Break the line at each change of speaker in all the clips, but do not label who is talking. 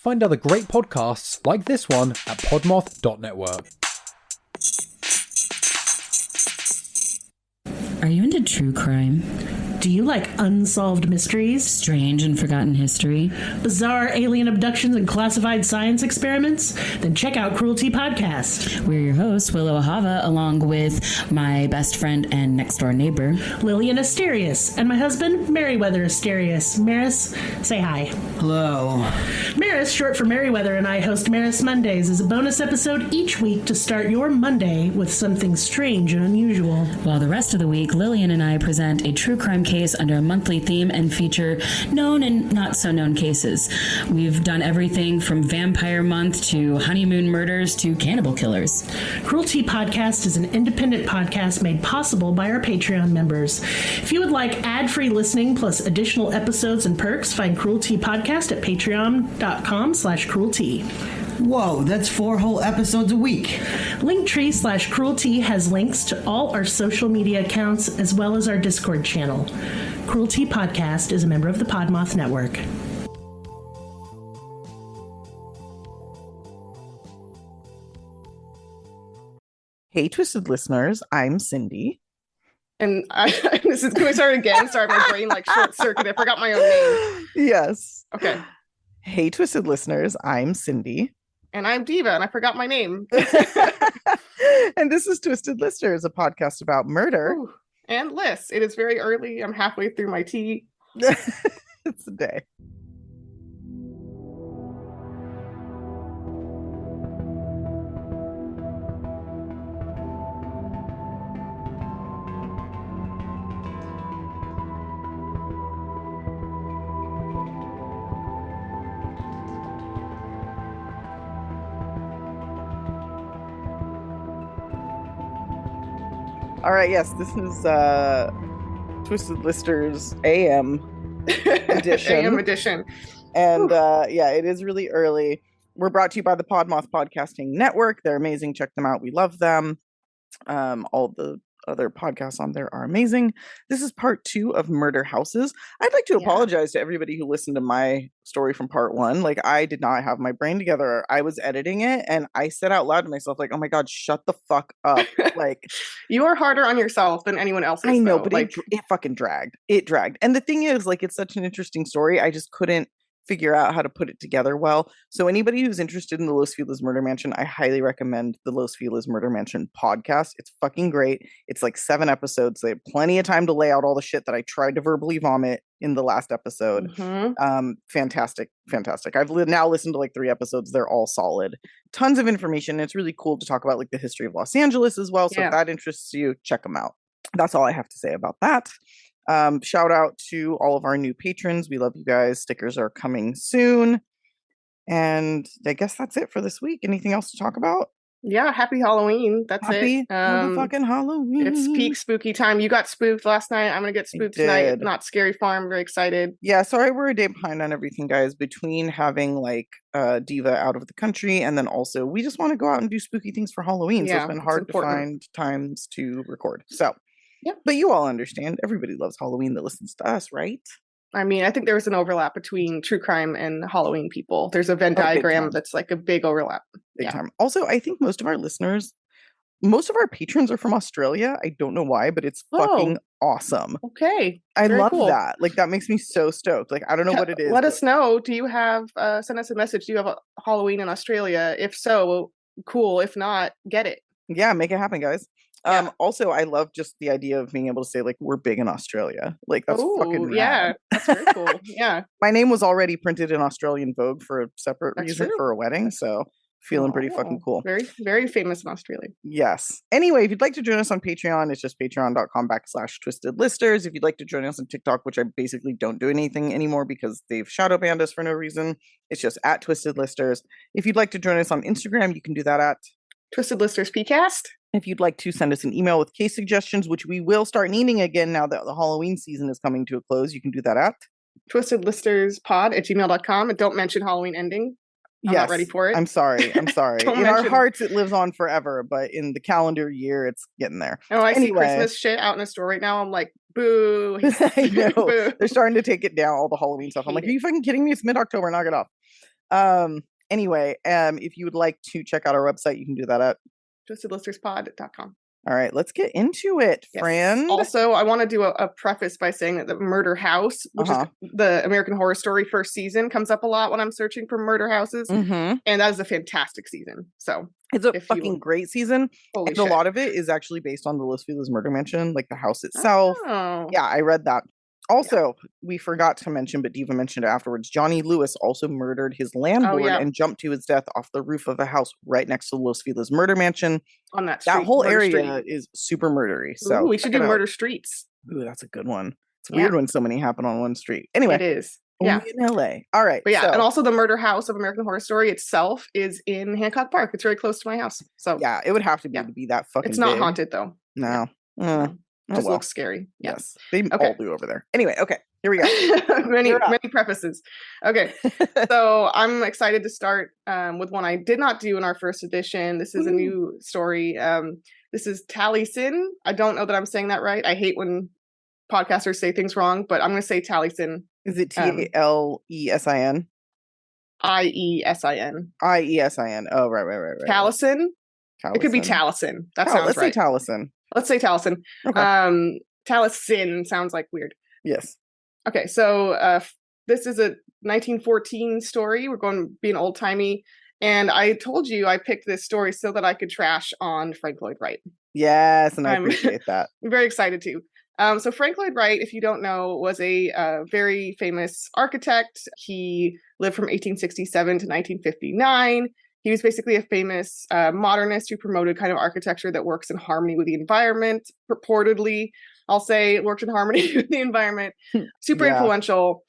Find other great podcasts like this one at podmoth.network.
Are you into true crime?
Do you like unsolved mysteries?
Strange and forgotten history?
Bizarre alien abductions and classified science experiments? Then check out Cruelty Podcast.
We're your hosts, Willow Ahava, along with my best friend and next door neighbor,
Lillian Asterius, and my husband, Merriweather Asterius. Maris, say hi.
Hello.
Maris, short for Merriweather, and I host Maris Mondays as a bonus episode each week to start your Monday with something strange and unusual.
While the rest of the week, Lillian and I present a true crime case under a monthly theme and feature known and not so known cases. We've done everything from Vampire Month to honeymoon murders to cannibal killers.
Cruelty Podcast is an independent podcast made possible by our Patreon members. If you would like ad-free listening plus additional episodes and perks, find Cruelty Podcast at patreon.com/cruelty.
Whoa, that's 4 whole episodes a week.
Linktree/Cruelty has links to all our social media accounts as well as our Discord channel. Cruelty Podcast is a member of the Podmoth Network.
Hey, Twisted listeners, I'm Cindy.
And can we start again? Sorry, my brain short-circuited. I forgot my own name.
Yes.
Okay.
Hey, Twisted listeners, I'm Cindy.
And I'm Diva, and I forgot my name.
And this is Twisted Listeners, a podcast about murder.
Ooh, and lists. It is very early. I'm halfway through my tea.
It's a day. All right, yes, this is Twisted Listeners AM edition.
AM edition.
And yeah, it is really early. We're brought to you by the Podmoth Podcasting Network. They're amazing. Check them out. We love them. All the other podcasts on there are amazing. This is part 2 of Murder Houses. I'd like to apologize to everybody who listened to my story from part 1. Like, I did not have my brain together. I was editing it and I said out loud to myself, like, oh my God, shut the fuck up. Like,
you are harder on yourself than anyone else is.
I know,
though.
but it fucking dragged. It dragged. And the thing is, like, it's such an interesting story. I just couldn't figure out how to put it together well. So anybody who's interested in the Los Feliz Murder Mansion, I highly recommend the Los Feliz Murder Mansion podcast. It's fucking great. It's like 7 episodes. They have plenty of time to lay out all the shit that I tried to verbally vomit in the last episode.
Mm-hmm.
Fantastic. I've now listened to like 3 episodes. They're all solid. Tons of information. It's really cool to talk about like the history of Los Angeles as well. So if that interests you, check them out. That's all I have to say about that. Shout out to all of our new patrons. We love you guys. Stickers are coming soon. And I guess that's it for this week. Anything else to talk about?
Yeah, happy Halloween. That's
happy
it.
Motherfucking Halloween.
It's peak spooky time. You got spooked last night. I'm gonna get spooked tonight. Not Scary Farm. Very excited.
Yeah, sorry we're a day behind on everything, guys. Between having like Diva out of the country and then also we just want to go out and do spooky things for Halloween. So it's been hard to find times to record. So
yep.
But you all understand. Everybody loves Halloween that listens to us, right?
I mean, I think there was an overlap between true crime and Halloween people. There's a Venn diagram that's like a big overlap.
Big time. Also, I think most of our patrons are from Australia. I don't know why, but it's fucking awesome.
Okay.
I love that. Like, that makes me so stoked. Like, I don't know what it is.
Let us know. Do you have, send us a message. Do you have a Halloween in Australia? If so, cool. If not, get it.
Yeah, make it happen, guys. Yeah. Also, I love just the idea of being able to say, like, we're big in Australia. Like, that's fucking rad.
Yeah, that's very cool. Yeah.
My name was already printed in Australian Vogue for a separate reason for a wedding, so feeling pretty fucking cool.
Very, very famous in Australia.
Yes. Anyway, if you'd like to join us on Patreon, it's just patreon.com/twistedlisters. If you'd like to join us on TikTok, which I basically don't do anything anymore because they've shadow banned us for no reason, it's just @twistedlisters. If you'd like to join us on Instagram, you can do that at
Twisted Listers PCast.
If you'd like to send us an email with case suggestions, which we will start needing again now that the Halloween season is coming to a close, you can do that at
twistedlisterspod@gmail.com. And don't mention Halloween ending. I'm not ready for it.
I'm sorry. In our hearts, it lives on forever, but in the calendar year, it's getting there.
Oh, I see Christmas shit out in the store right now. I'm like, boo.
I know.
Boo.
They're starting to take it down, all the Halloween stuff. I'm like, are you fucking kidding me? It's mid-October. Knock it off. Anyway, if you would like to check out our website, you can do that at
twistedlisterspod.com.
All right, let's get into it,
Yes.
friend.
Also, I want to do a preface by saying that the Murder House, which is the American Horror Story first season, comes up a lot when I'm searching for murder houses. And that is a fantastic season. So
it's a fucking great season.
Holy
and
shit.
a lot of it is actually based on the Los Feliz murder mansion, like the house itself.
Oh.
Yeah, I read that. Also, we forgot to mention, but Diva mentioned it afterwards, Johnny Lewis also murdered his landlord and jumped to his death off the roof of a house right next to Los Feliz murder mansion.
On that street.
That whole
Murder
area
Street.
is super murdery. So
we should do Murder Streets.
Ooh, that's a good one. It's weird when so many happen on one street. Anyway.
It is.
Only in LA. All right.
But and also the Murder House of American Horror Story itself is in Hancock Park. It's very close to my house. So
yeah, it would have to be that fucking
It's not
big.
Haunted though.
No.
Just looks scary.
Yes. They all do over there. Anyway, okay. Here we go.
many prefaces. Okay. So I'm excited to start with one I did not do in our first edition. This is a new story. This is Taliesin. I don't know that I'm saying that right. I hate when podcasters say things wrong, but I'm going to say Taliesin.
Is it Talesin?
Iesin.
Iesin. Oh, right.
Taliesin. It could be Taliesin. That sounds
let's
right.
Let's say Taliesin.
Okay. Taliesin sounds like weird.
Yes.
Okay, so this is a 1914 story. We're going to be an old timey, and I told you I picked this story so that I could trash on Frank Lloyd Wright.
Yes, and I appreciate that.
I'm very excited to. So Frank Lloyd Wright, if you don't know, was a very famous architect. He lived from 1867 to 1959. He was basically a famous modernist who promoted kind of architecture that works in harmony with the environment, purportedly. I'll say worked in harmony with the environment. Super influential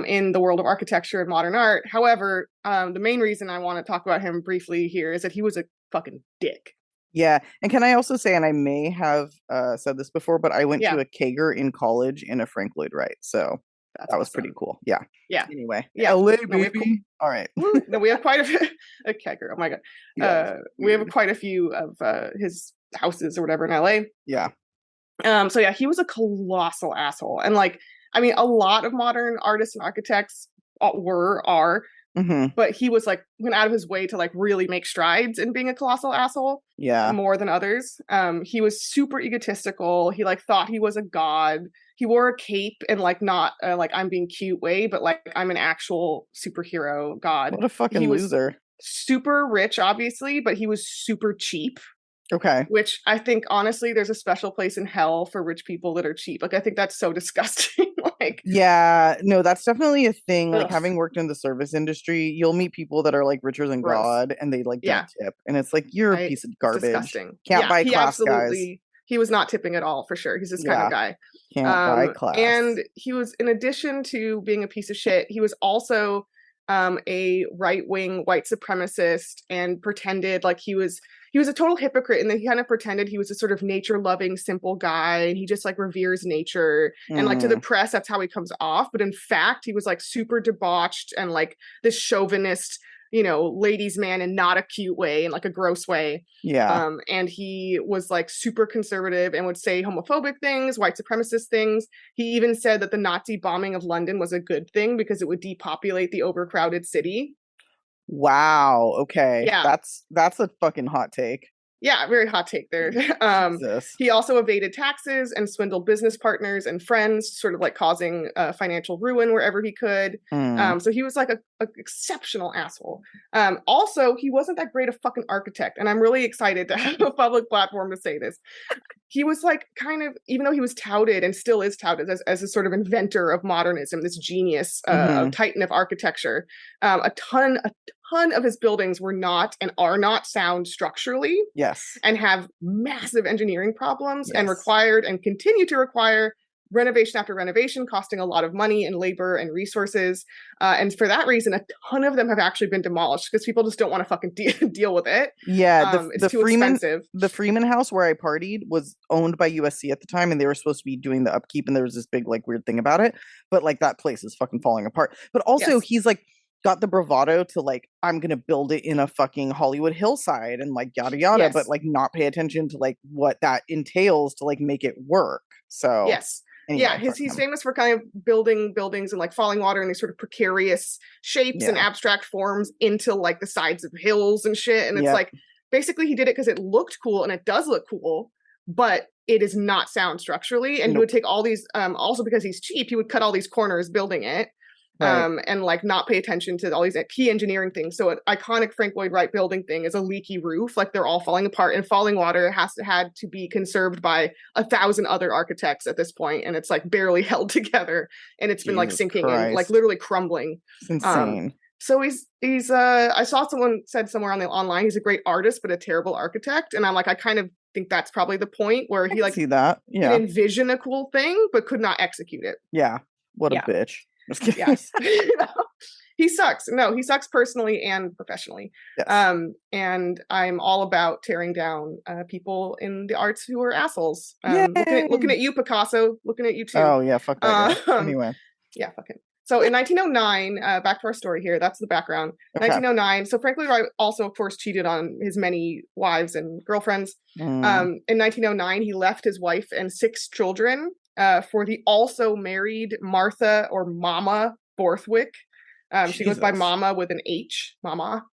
in the world of architecture and modern art. However, the main reason I want to talk about him briefly here is that he was a fucking dick.
Yeah. And can I also say, and I may have said this before, but I went to a Kager in college in a Frank Lloyd Wright. So that was pretty cool. Yeah.
Yeah.
Anyway.
Yeah.
LA, baby. All right.
No, we have quite a Kager. Oh my God. We have quite a few of his houses or whatever in LA.
Yeah.
So yeah, he was a colossal asshole. And a lot of modern artists and architects are, but he was went out of his way to really make strides in being a colossal asshole.
Yeah.
More than others. He was super egotistical. He thought he was a god. He wore a cape and not I'm being cute way, but I'm an actual superhero god.
What a fucking loser.
Super rich, obviously, but he was super cheap.
Okay.
Which I think, honestly, there's a special place in hell for rich people that are cheap. I think that's so disgusting.
Yeah, no, that's definitely a thing. Having worked in the service industry, you'll meet people that are richer than God, and they don't tip, and it's you're a piece of garbage.
Disgusting.
Can't buy class, guys.
He was not tipping at all, for sure. He's this kind of guy.
Can't buy class.
And he was, in addition to being a piece of shit, he was also a right-wing white supremacist and pretended he was a total hypocrite, and then he kind of pretended he was a sort of nature-loving, simple guy, and he just reveres nature. And to the press, that's how he comes off. But in fact, he was super debauched and this chauvinist, ladies' man in not a cute way, in a gross way.
Yeah.
And he was super conservative and would say homophobic things, white supremacist things. He even said that the Nazi bombing of London was a good thing because it would depopulate the overcrowded city.
Wow. Okay.
Yeah.
That's a fucking hot take.
Yeah, very hot take there. He also evaded taxes and swindled business partners and friends, sort of causing financial ruin wherever he could. So he was a exceptional asshole. Also, he wasn't that great a fucking architect, and I'm really excited to have a public platform to say this. He was kind of, even though he was touted and still is touted as a sort of inventor of modernism, this genius, titan of architecture, a ton of his buildings were not and are not sound structurally.
Yes.
And have massive engineering problems and required and continue to require renovation after renovation, costing a lot of money and labor and resources. And for that reason, a ton of them have actually been demolished because people just don't want to fucking deal with it.
Yeah.
It's too expensive.
The Freeman House where I partied was owned by USC at the time, and they were supposed to be doing the upkeep, and there was this big weird thing about it. But that place is fucking falling apart. But also he's got the bravado to I'm gonna build it in a fucking Hollywood hillside and yada yada, but not pay attention to what that entails to make it work. So
yes.
Anyway,
he's famous for kind of building buildings in like falling water and these sort of precarious shapes and abstract forms into like the sides of hills and shit. And it's like, basically he did it because it looked cool, and it does look cool, but it is not sound structurally. And he would take all these, also because he's cheap, he would cut all these corners building it. And like not pay attention to all these key engineering things. So an iconic Frank Lloyd Wright building thing is a leaky roof, like they're all falling apart, and falling water had to be conserved by 1,000 other architects at this point, and it's like barely held together, and it's been like sinking and like literally crumbling.
It's insane.
So he's I saw someone said somewhere online he's a great artist but a terrible architect, and I'm like, I kind of think that's probably the point where he like
see that
could envision a cool thing but could not execute it.
What a bitch. Just kidding.
Yes. He sucks. No, he sucks personally and professionally.
Yes.
And I'm all about tearing down people in the arts who are assholes. Looking at you, Picasso. Looking at you too.
Oh yeah, fuck that guy. Anyway.
Yeah, fuck him. So in 1909, back to our story here. That's the background. 1909. So Frank Lloyd Wright also, of course, cheated on his many wives and girlfriends. In 1909, he left his wife and 6 children for the also married Martha or Mama Borthwick. She goes by Mama with an H, Mama.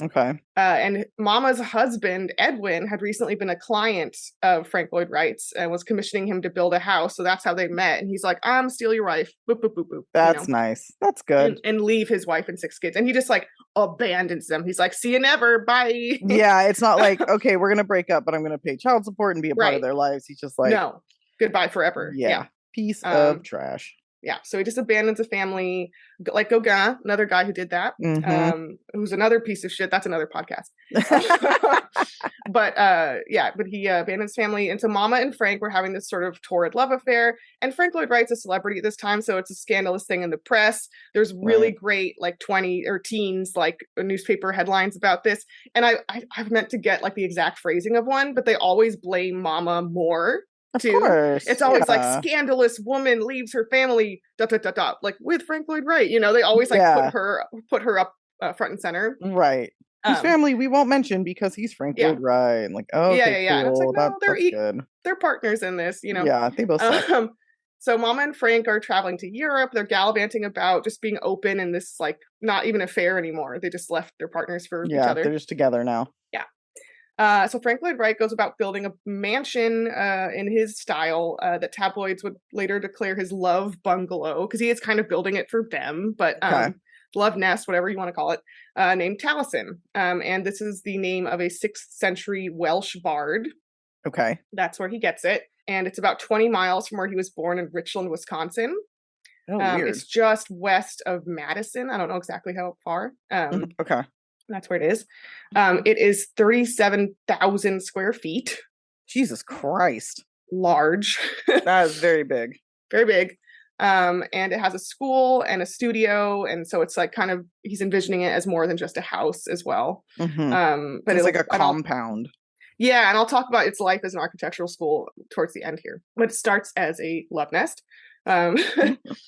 Okay.
And Mama's husband, Edwin, had recently been a client of Frank Lloyd Wright's and was commissioning him to build a house. So that's how they met. And he's like, I'm steal your wife. Boop, boop, boop, boop.
That's nice. That's good.
And leave his wife and 6 kids. And he just like abandons them. He's like, see you never. Bye.
Yeah. It's not like, okay, we're going to break up, but I'm going to pay child support and be a part of their lives. He's just like,
no, goodbye forever. Yeah.
Piece of trash.
Yeah, so he just abandons a family, like Gauguin, another guy who did that, who's another piece of shit. That's another podcast. But he abandons family. And so Mama and Frank were having this sort of torrid love affair. And Frank Lloyd Wright's a celebrity at this time, so it's a scandalous thing in the press. There's really great, like 20 or teens, like newspaper headlines about this. And I've meant to get like the exact phrasing of one, but they always blame Mama more. Too. It's always like scandalous woman leaves her family ... like with Frank Lloyd Wright, you know, they always like put her up front and center,
right? Whose family we won't mention because he's Frank Lloyd Wright, and like cool.
And it's like, no,
that's good.
They're partners in this, you know.
Yeah, they both suck.
So Mama and Frank are traveling to Europe. They're gallivanting about, just being open in this like not even affair anymore. They just left their partners for each other.
They're just together now.
So Frank Lloyd Wright goes about building a mansion in his style that tabloids would later declare his love bungalow, because he is kind of building it for them, but love nest, whatever you want to call it, named Taliesin. And this is the name of a 6th century Welsh bard.
Okay.
That's where he gets it. And it's about 20 miles from where he was born in Richland, Wisconsin.
Oh, weird.
It's just west of Madison. I don't know exactly how far.
Okay.
That's where it is. It is 37,000 square feet.
Jesus Christ.
Large.
That is very big.
Very big. And it has a school and a studio. And so it's like kind of, he's envisioning it as more than just a house as well. But
it's like a compound.
Yeah. And I'll talk about its life as an architectural school towards the end here. But it starts as a love nest. You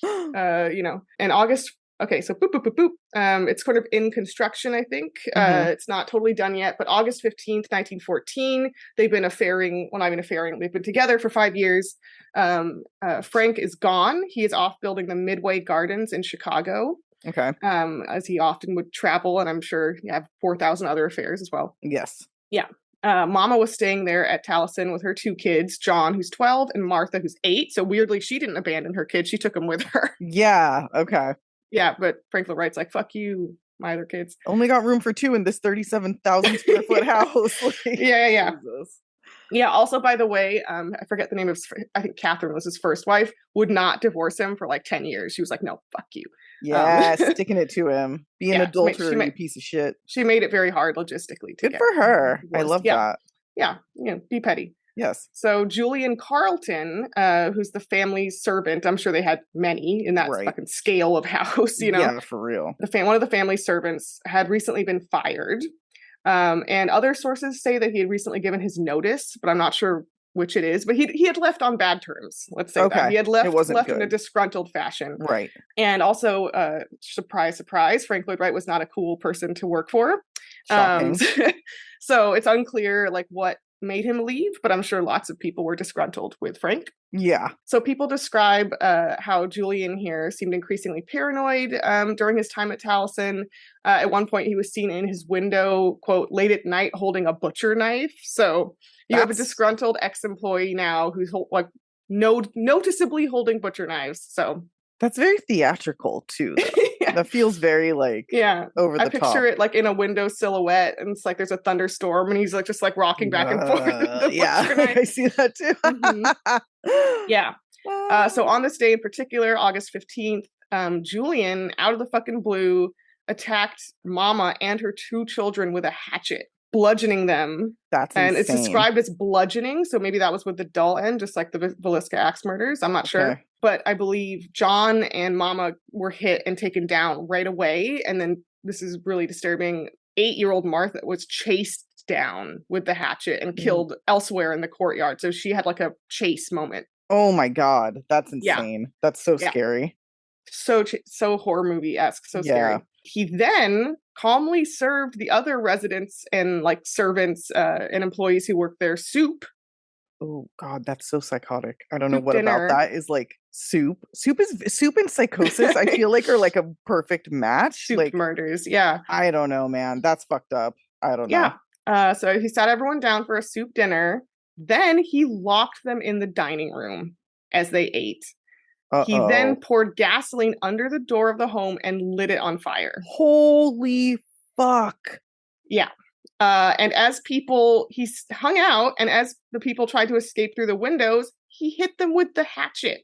know, and August. Okay, so boop, boop, boop, boop. It's sort of in construction, I think. It's not totally done yet, but August 15th, 1914, they've been they've been together for 5 years. Frank is gone. He is off building the Midway Gardens in Chicago.
Okay.
As he often would travel, and I'm sure you have 4,000 other affairs as well.
Yes.
Yeah. Mama was staying there at Taliesin with her 2 kids, John, who's 12, and Martha, who's 8. So weirdly, she didn't abandon her kids. She took them with her. Yeah.
Okay.
Yeah, but Frank Lloyd Wright's like, fuck you, my other kids.
Only got room for 2 in this 37,000 square foot house.
Yeah. Jesus. Yeah, also, by the way, I forget the name of I think Catherine was his first wife, would not divorce him for like 10 years. She was like, no, fuck you.
Yeah, sticking it to him. Be an adulterer, you piece of shit.
She made it very hard logistically.
Good for her. I love that.
Yeah, you know, be petty.
Yes.
So Julian Carlton, who's the family's servant, I'm sure they had many in that fucking scale of house, you know.
Yeah, for real.
One of the family servants had recently been fired. And other sources say that he had recently given his notice, but I'm not sure which it is. But he had left on bad terms, let's say that. He had left in a disgruntled fashion.
Right.
And also, surprise, surprise, Frank Lloyd Wright was not a cool person to work for.
Shocking.
So it's unclear like what made him leave, but I'm sure lots of people were disgruntled with Frank.
Yeah.
So people describe how Julian here seemed increasingly paranoid during his time at Taliesin. At one point, he was seen in his window, quote, late at night holding a butcher knife. So you have a disgruntled ex-employee now who's noticeably holding butcher knives. So
that's very theatrical too, though. Yeah. That feels very like over the top. I picture
it like in a window silhouette, and it's like there's a thunderstorm, and he's like just like rocking back and forth.
I see that too.
Mm-hmm. Yeah. So on this day in particular, August 15th, Julian, out of the fucking blue, attacked Mama and her 2 children with a hatchet, bludgeoning them.
That's
and
insane.
It's described as bludgeoning, so maybe that was with the dull end, just like the Villisca axe murders. I'm not sure. But I believe John and Mama were hit and taken down right away. And then, this is really disturbing, 8-year-old Martha was chased down with the hatchet and killed elsewhere in the courtyard. So she had like a chase moment.
Oh my God. That's insane. Yeah. That's so scary.
So horror movie-esque. So scary. He then calmly served the other residents and like servants and employees who worked there soup.
Oh God, that's so psychotic. I don't know what dinner. About that is like soup. Soup and psychosis, I feel like, are like a perfect match.
Soup
like
murders, yeah.
I don't know, man. That's fucked up. I don't know.
Yeah. So he sat everyone down for a soup dinner. Then he locked them in the dining room as they ate. He then poured gasoline under the door of the home and lit it on fire.
Holy fuck.
Yeah. And as he hung out, and as the people tried to escape through the windows, he hit them with the hatchet.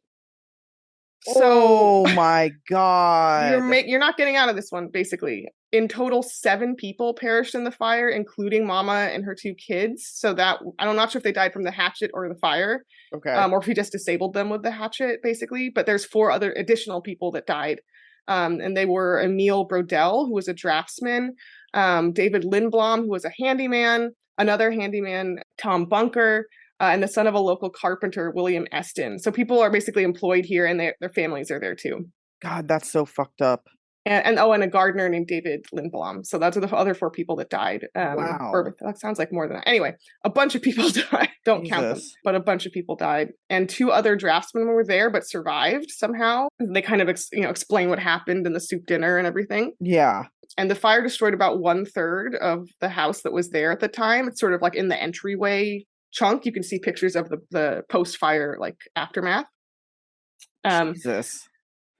So,
oh my God.
You're not getting out of this one, basically. In total, 7 people perished in the fire, including Mama and her 2 kids. So I'm not sure if they died from the hatchet or the fire.
Okay.
Or if he just disabled them with the hatchet, basically. But there's 4 other additional people that died. And they were Emil Brodell, who was a draftsman, David Lindblom, who was a handyman, another handyman, Tom Bunker, and the son of a local carpenter, William Eston. So people are basically employed here, and their families are there too.
God, that's so fucked up.
And a gardener named David Lindblom. So those are the other 4 people that died.
Wow.
Or that sounds like more than that. Anyway, a bunch of people died. Don't count them, but a bunch of people died. And 2 other draftsmen were there, but survived somehow. They kind of explain what happened in the soup dinner and everything.
Yeah.
And the fire destroyed about 1/3 of the house that was there at the time. It's sort of like in the entryway chunk. You can see pictures of the post-fire like aftermath.
Jesus.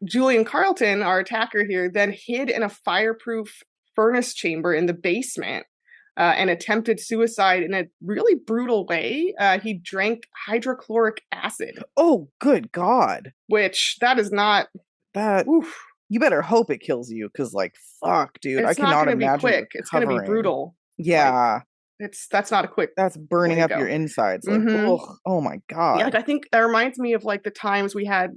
Julian Carlton, our attacker here, then hid in a fireproof furnace chamber in the basement and attempted suicide in a really brutal way. He drank hydrochloric acid.
Oh, good God.
Which, that is not...
That... Oof. You better hope it kills you, because, like, fuck, dude.
I cannot imagine. It's not going to be quick. It's going to be brutal.
Yeah.
That's not a quick.
That's burning up your insides. Like, oh my God.
Yeah, like I think that reminds me of like the times we had.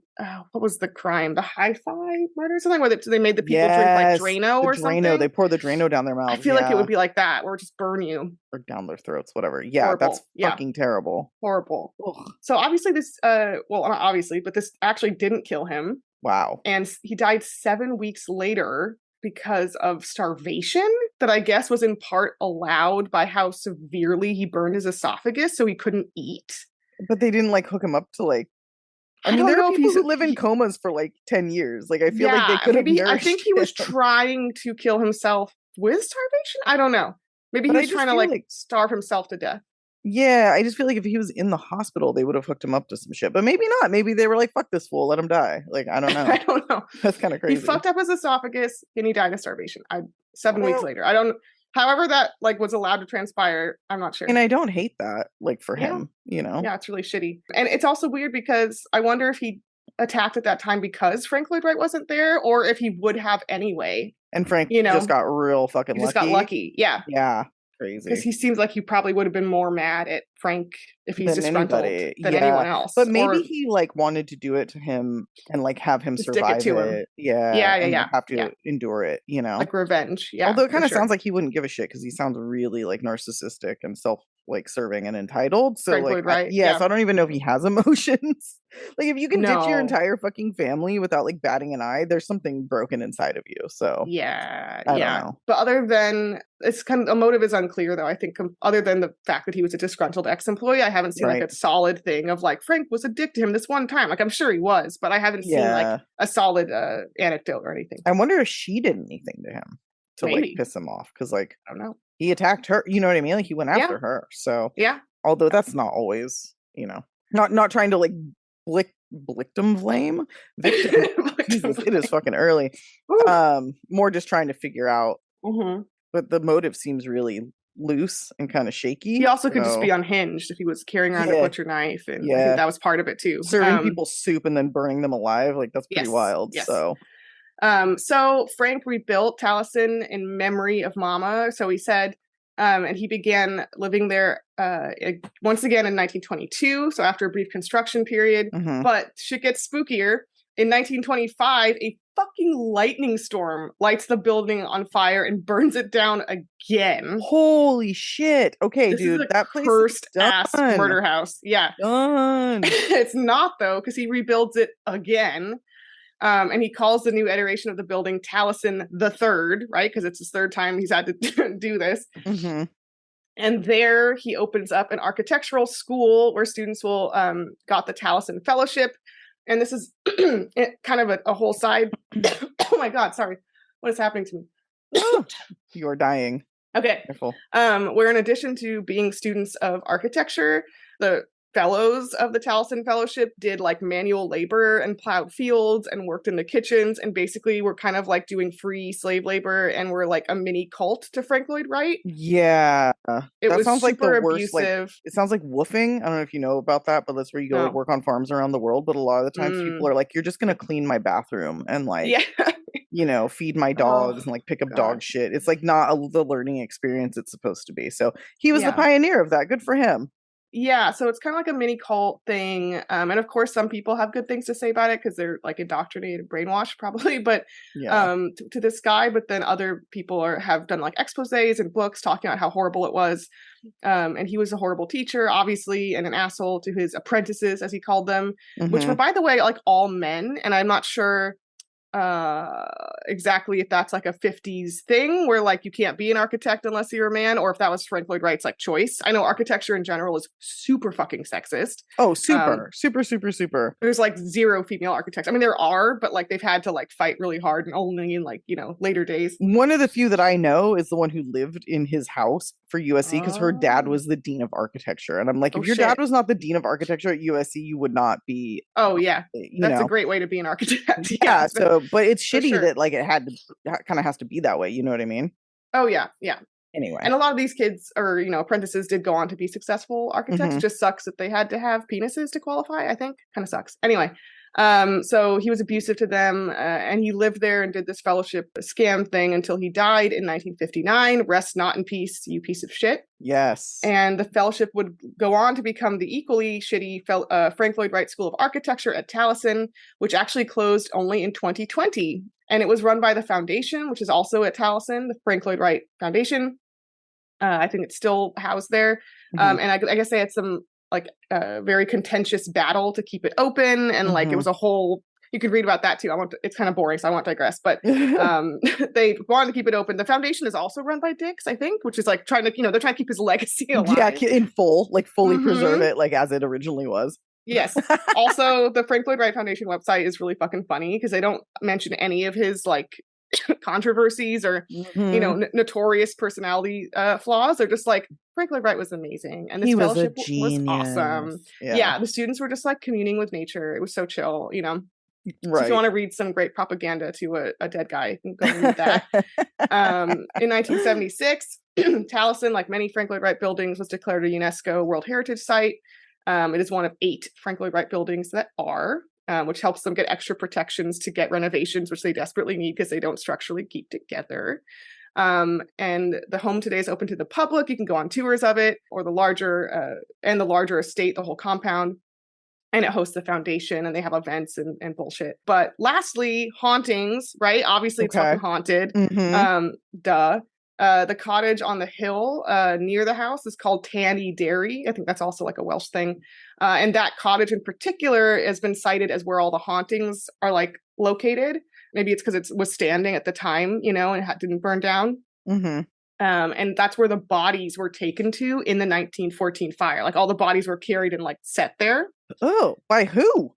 What was the crime? The hi-fi murder, or something where they made the people drink like Drano or something.
They pour the Drano down their mouth.
I feel like it would be like that, or just burn you,
or down their throats, whatever. Yeah, horrible. That's fucking terrible.
Horrible. Ugh. So obviously this, well, not obviously, but this actually didn't kill him.
Wow.
And he died 7 weeks later because of starvation that I guess was in part allowed by how severely he burned his esophagus, so he couldn't eat.
But they didn't like hook him up to like. I mean, there are people who live in comas for like 10 years. Like I feel like they could have nourished
I think he was trying to kill himself with starvation. I don't know. Maybe he was trying to like starve himself to death.
Yeah, I just feel like if he was in the hospital, they would have hooked him up to some shit. But maybe not. Maybe they were like, fuck this fool, let him die. Like, I don't know.
I don't know.
That's kind of crazy.
He fucked up his esophagus and he died of starvation. 7 weeks later. I don't, however that like was allowed to transpire, I'm not sure.
And I don't hate that, like for him, you know?
Yeah, it's really shitty. And it's also weird because I wonder if he attacked at that time because Frank Lloyd Wright wasn't there, or if he would have anyway.
And Frank just got real fucking lucky.
Just got lucky. Yeah.
Yeah. Crazy.
Because he seems like he probably would have been more mad at Frank if he's disgruntled than anyone else.
But maybe he like wanted to do it to him and like have him survive it. Him. Yeah. Have to endure it, you know?
Like revenge. Yeah.
Although it kind of sounds like he wouldn't give a shit because he sounds really like narcissistic and like serving and entitled. So
Frank
like,
Lloyd Wright,
so I don't even know if he has emotions. Like if you can ditch your
No.
entire fucking family without like batting an eye, there's something broken inside of you. So
Yeah,
I don't know.
But other than it's kind of a motive is unclear though. I think other than the fact that he was a disgruntled ex-employee, I haven't seen like a solid thing of like Frank was a dick to him this one time. Like I'm sure he was, but I haven't seen like a solid anecdote or anything.
I wonder if she did anything to him to like piss him off, because like
I don't know.
He attacked her, you know what I mean? Like he went after her. So although that's not always, you know, not trying to like victim blame. Jesus, it is fucking early. More just trying to figure out. But the motive seems really loose and kind of shaky.
He also could just be unhinged if he was carrying around a butcher knife, and I think that was part of it too.
Serving people soup and then burning them alive, like that's pretty wild.
Yes.
So
Frank rebuilt Taliesin in memory of Mama. So he said, and he began living there once again in 1922. So after a brief construction period, but shit gets spookier. In 1925, a fucking lightning storm lights the building on fire and burns it down again.
Holy shit! Okay,
this
dude,
is
that place
cursed ass murder house. Yeah,
done.
It's not though, because he rebuilds it again. And he calls the new iteration of the building Taliesin the Third, right? Because it's his third time he's had to do this. And there he opens up an architectural school where students will got the Taliesin Fellowship. And this is kind of a whole side. Oh my God, sorry. What is happening to me?
You are dying.
Okay.
Careful.
Where in addition to being students of architecture, the fellows of the Taliesin Fellowship did like manual labor and plowed fields and worked in the kitchens, and basically were kind of like doing free slave labor and were like a mini cult to Frank Lloyd Wright.
Yeah,
it was
sounds
super
like the worst.
abusive.
Like, it sounds like woofing. I don't know if you know about that, but that's where you go like work on farms around the world. But a lot of the times people are like, "You're just gonna clean my bathroom and like, you know, feed my dogs and like pick up dog shit." It's like not the learning experience it's supposed to be. So he was the pioneer of that. Good for him.
Yeah, so it's kind of like a mini cult thing. And of course, some people have good things to say about it because they're like indoctrinated, brainwashed probably, but to this guy. But then other people have done like exposés and books talking about how horrible it was. And he was a horrible teacher, obviously, and an asshole to his apprentices, as he called them, which were, by the way, like all men. And I'm not sure exactly if that's like a 50s thing where like you can't be an architect unless you're a man, or if that was Frank Lloyd Wright's like choice. I know architecture in general is super fucking sexist.
Oh, super.
There's like zero female architects. I mean, there are, but like they've had to like fight really hard, and only in like, you know, later days.
One of the few that I know is the one who lived in his house for USC because her dad was the dean of architecture, and I'm like, if your dad was not the dean of architecture at USC, you would not be.
Oh yeah, that's a great way to be an architect.
Yeah. So, but it's shitty that like it kind of has to be that way. You know what I mean?
Oh yeah.
Anyway,
and a lot of these kids or, you know, apprentices did go on to be successful architects. Just sucks that they had to have penises to qualify. I think kind of sucks. Anyway, so he was abusive to them, and he lived there and did this fellowship scam thing until he died in 1959. Rest not in peace, you piece of shit.
Yes.
And the fellowship would go on to become the equally shitty Frank Lloyd Wright School of Architecture at Taliesin, which actually closed only in 2020. And it was run by the foundation, which is also at Taliesin, the Frank Lloyd Wright Foundation. I think it's still housed there. And I guess they had some like very contentious battle to keep it open. And like it was a whole, you could read about that too. It's kind of boring, so I won't digress. But they wanted to keep it open. The foundation is also run by dicks, I think, which is like trying to, you know, they're trying to keep his legacy alive.
Yeah, in full, like fully preserve it like as it originally was.
Yes. Also, the Frank Lloyd Wright Foundation website is really fucking funny because they don't mention any of his like controversies or you know notorious personality flaws. They're just like, Frank Lloyd Wright was amazing, and this fellowship was awesome. Yeah, the students were just like communing with nature. It was so chill, you know. So if you want to read some great propaganda to a dead guy, you can go read that. In 1976, Taliesin, like many Frank Lloyd Wright buildings, was declared a UNESCO World Heritage Site. It is one of 8 Frank Lloyd Wright buildings that are, which helps them get extra protections to get renovations, which they desperately need because they don't structurally keep together. And the home today is open to the public. You can go on tours of it, or the larger estate, the whole compound. And it hosts the foundation, and they have events and bullshit. But lastly, hauntings, right? Obviously, it's fucking haunted. Duh. The cottage on the hill near the house is called Tanny Dairy. I think that's also like a Welsh thing. And that cottage in particular has been cited as where all the hauntings are like located. Maybe it's because it was standing at the time, you know, and didn't burn down.
Mm-hmm.
And that's where the bodies were taken to in the 1914 fire. Like all the bodies were carried and like set there.
Oh, by who?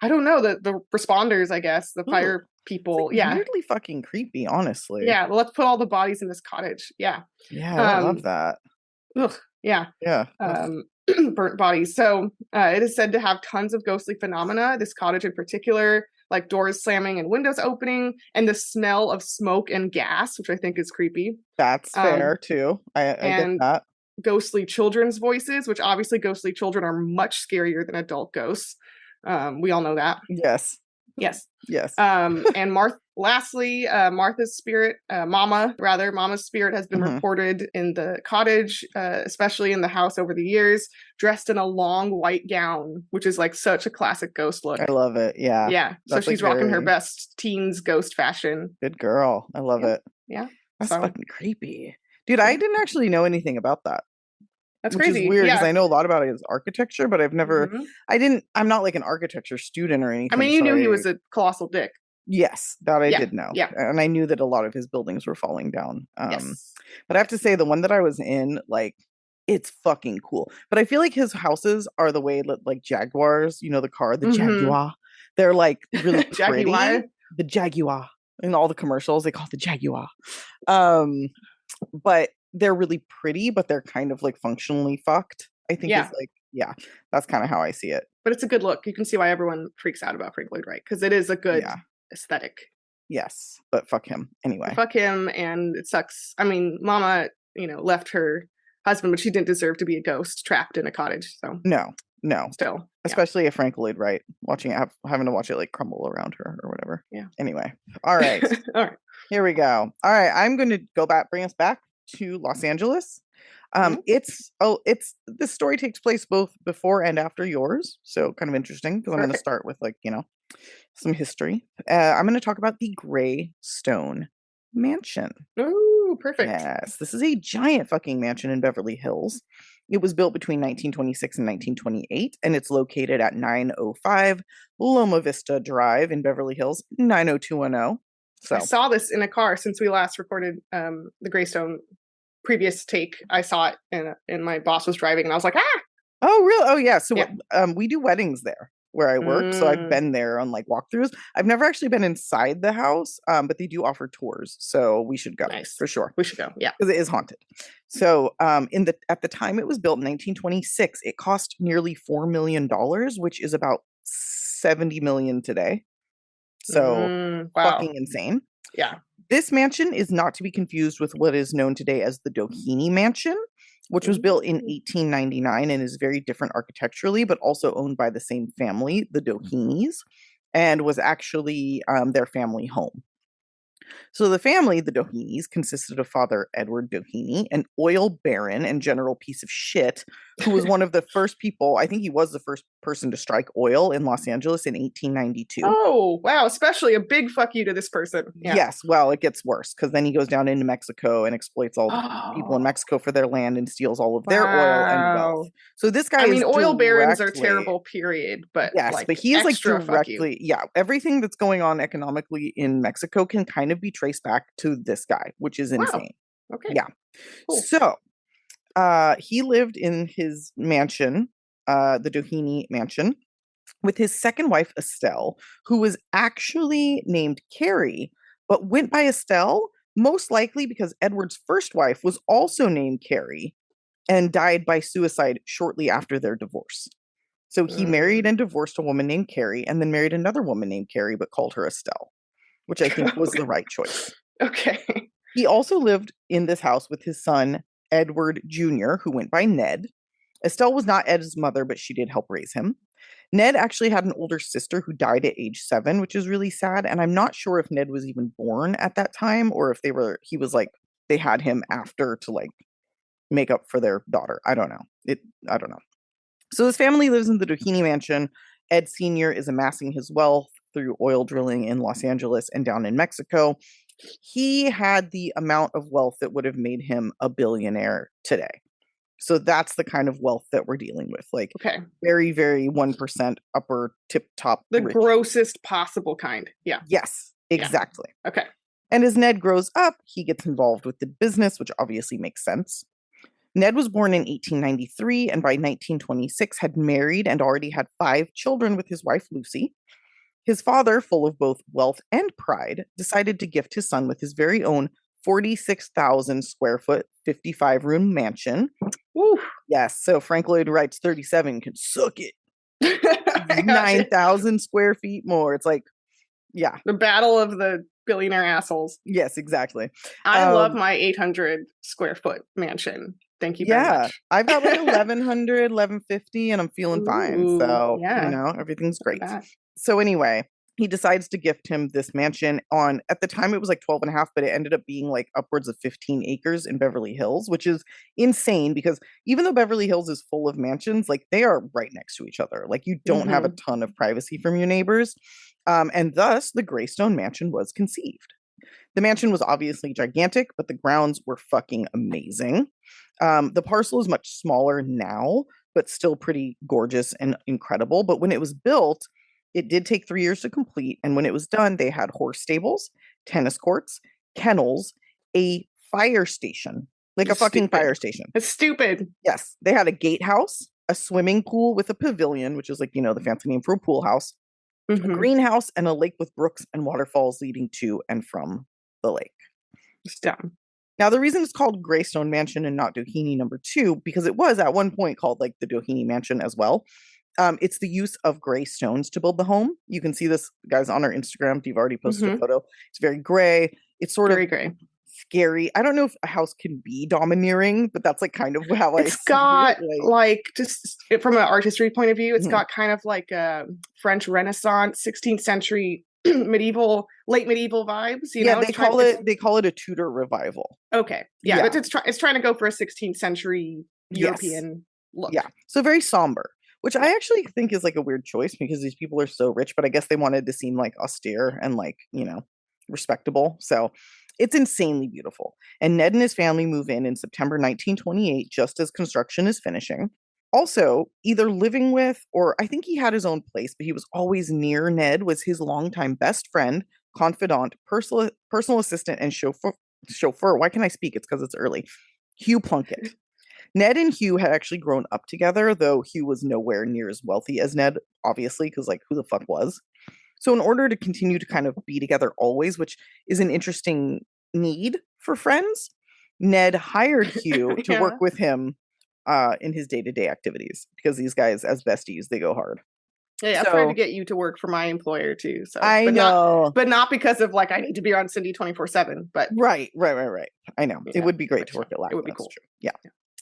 I don't know. The responders, I guess, the fire people.
Like weirdly fucking creepy, honestly.
Yeah. Well, let's put all the bodies in this cottage. Yeah.
Yeah, I love that.
Ugh, yeah.
Yeah.
Burnt bodies. So it is said to have tons of ghostly phenomena. This cottage in particular, like doors slamming and windows opening, and the smell of smoke and gas, which I think is creepy.
That's fair too. I get that.
Ghostly children's voices, which obviously ghostly children are much scarier than adult ghosts. We all know that.
Yes.
And lastly, Martha's spirit, Mama's spirit has been reported in the cottage, especially in the house over the years, dressed in a long white gown, which is like such a classic ghost look.
I love it. Yeah.
Yeah. So she's like rocking her best teens ghost fashion.
Good girl. I love it.
Yeah.
That's fucking creepy. Dude, I didn't actually know anything about that.
That's
which
crazy.
Is weird because I know a lot about it as architecture, but I've never, I'm not like an architecture student or anything.
I mean, you knew he was a colossal dick.
Yes, that I did know.
Yeah.
And I knew that a lot of his buildings were falling down.
Yes.
But I have to say, the one that I was in, like, it's fucking cool. But I feel like his houses are the way that, like, Jaguars, you know, the car, the Jaguar, they're like really pretty. The Jaguar. In all the commercials, they call it the Jaguar. But they're really pretty, but they're kind of like functionally fucked. I think it's like, that's kind of how I see it.
But it's a good look. You can see why everyone freaks out about Frank Lloyd Wright, because it is a good aesthetic.
Yes, but fuck him anyway.
Fuck him, and it sucks. I mean, Mama, you know, left her husband, but she didn't deserve to be a ghost trapped in a cottage. So
no,
still,
especially if Frank Lloyd Wright having to watch it like crumble around her or whatever.
Yeah.
Anyway, all right,
all right,
here we go. All right, I'm going to bring us back to Los Angeles. This story takes place both before and after yours, so kind of interesting because I'm going to start with like, you know, some history. I'm going to talk about the Greystone Mansion.
Ooh, perfect.
Yes, this is a giant fucking mansion in Beverly Hills. It was built between 1926 and 1928, and it's located at 905 Loma Vista Drive in Beverly Hills, 90210. So
I saw this in a car since we last recorded the Greystone previous take. I saw it and my boss was driving and I was like, ah!
Oh, really? Oh, yeah. So we do weddings there where I work. So I've been there on like walkthroughs. I've never actually been inside the house, but they do offer tours. So we should go for sure.
We should go. Yeah.
Because it is haunted. So at the time it was built in 1926, it cost nearly $4 million, which is about 70 million today. So fucking insane.
Yeah.
This mansion is not to be confused with what is known today as the Doheny Mansion, which was built in 1899 and is very different architecturally, but also owned by the same family, the Dohenys, and was actually their family home. So the family, the Dohenys, consisted of Father Edward Doheny, an oil baron and general piece of shit, who was one of the first people, I think he was the first person to strike oil in Los Angeles in 1892.
Oh, wow. Especially a big fuck you to this person. Yeah.
Yes. Well, it gets worse because then he goes down into Mexico and exploits all the people in Mexico for their land and steals all of their oil and wealth. So this guy
oil barons are terrible, period. But
yes,
like,
but he is like
directly,
everything that's going on economically in Mexico can kind of be traced back to this guy, which is insane.
Okay.
Yeah. Cool. So he lived in his mansion, the Doheny Mansion, with his second wife, Estelle, who was actually named Carrie, but went by Estelle, most likely because Edward's first wife was also named Carrie and died by suicide shortly after their divorce. So he married and divorced a woman named Carrie and then married another woman named Carrie, but called her Estelle, which I think was the right choice.
Okay.
He also lived in this house with his son, Edward Jr., who went by Ned. Estelle was not Ed's mother, but she did help raise him. Ned actually had an older sister who died at age 7, which is really sad. And I'm not sure if Ned was even born at that time or if they had him after to like make up for their daughter. I don't know. I don't know. So his family lives in the Doheny Mansion. Ed Sr. is amassing his wealth through oil drilling in Los Angeles and down in Mexico. he had the amount of wealth that would have made him a billionaire today. So that's the kind of wealth that we're dealing with. Like, very, very 1% upper tip top.
The
rich.
grossest possible kind. Yeah.
Yes, exactly.
Yeah. Okay.
And as Ned grows up, he gets involved with the business, which obviously makes sense. Ned was born in 1893 and by 1926 had married and already had 5 children with his wife, Lucy. His father, full of both wealth and pride, decided to gift his son with his very own 46,000 square foot, 55-room mansion.
Woo.
Yes, so Frank Lloyd Wright's 37 can suck it. 9,000 square feet more. It's like, yeah.
The battle of the billionaire assholes.
Yes, exactly.
I love my 800 square foot mansion. Thank you very much.
I've got like 1,100, 1,150, and I'm feeling fine. So, everything's great. So anyway, he decides to gift him this mansion on, at the time it was like 12 and a half, but it ended up being like upwards of 15 acres in Beverly Hills, which is insane because even though Beverly Hills is full of mansions, like they are right next to each other. Like you don't have a ton of privacy from your neighbors. And thus the Greystone Mansion was conceived. The mansion was obviously gigantic, but the grounds were fucking amazing. The parcel is much smaller now, but still pretty gorgeous and incredible. But when it was built, it did take 3 years to complete. And when it was done, they had horse stables, tennis courts, kennels, a fire station, like a fucking fire station.
It's stupid.
Yes. They had a gatehouse, a swimming pool with a pavilion, which is like, you know, the fancy name for a pool house, a greenhouse, and a lake with brooks and waterfalls leading to and from the lake.
It's dumb.
Now, the reason it's called Greystone Mansion and not Doheny number 2, because it was at one point called like the Doheny Mansion as well. It's the use of gray stones to build the home. You can see this, guys, on our Instagram. You've already posted a photo. It's very gray. It's sort of
gray.
Scary. I don't know if a house can be domineering, but that's like kind of how
it's got like just from an art history point of view, it's got kind of like a French Renaissance, 16th century late medieval vibes. You know,
they call it a Tudor revival.
Okay, but it's trying to go for a 16th century European look.
Yeah, so very somber. Which I actually think is like a weird choice because these people are so rich, but I guess they wanted to seem like austere and like, you know, respectable. So it's insanely beautiful. And Ned and his family move in September 1928, just as construction is finishing. Also, either living with, or I think he had his own place, but he was always near Ned, was his longtime best friend, confidant, personal assistant, and chauffeur. Why can I speak? It's because it's early. Hugh Plunkett. Ned and Hugh had actually grown up together, though Hugh was nowhere near as wealthy as Ned, obviously, because, like, who the fuck was? So in order to continue to kind of be together always, which is an interesting need for friends, Ned hired Hugh to work with him in his day-to-day activities, because these guys, as besties, they go hard.
Yeah, I'm trying to get you to work for my employer too. So
I know,
but not because of like I need to be on Cindy 24/7. But
right. I know it would be great to work at Lack.
It would be cool.
True. Yeah.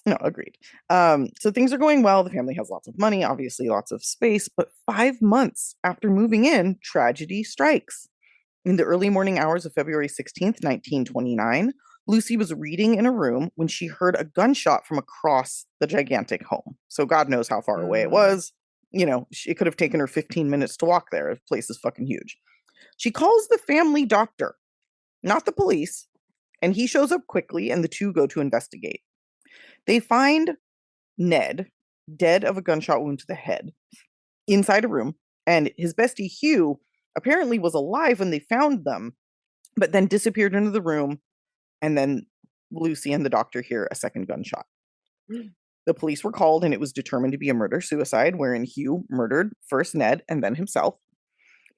No, agreed. So things are going well. The family has lots of money, obviously lots of space. But 5 months after moving in, tragedy strikes. In the early morning hours of February 16th, 1929, Lucy was reading in a room when she heard a gunshot from across the gigantic home. So God knows how far away it was. You know, it could have taken her 15 minutes to walk there. The place is fucking huge. She calls the family doctor, not the police, and he shows up quickly, and the two go to investigate. They find Ned dead of a gunshot wound to the head inside a room, and his bestie Hugh apparently was alive when they found them, but then disappeared into the room, and then Lucy and the doctor hear a second gunshot. The police were called, and it was determined to be a murder-suicide, wherein Hugh murdered first Ned and then himself.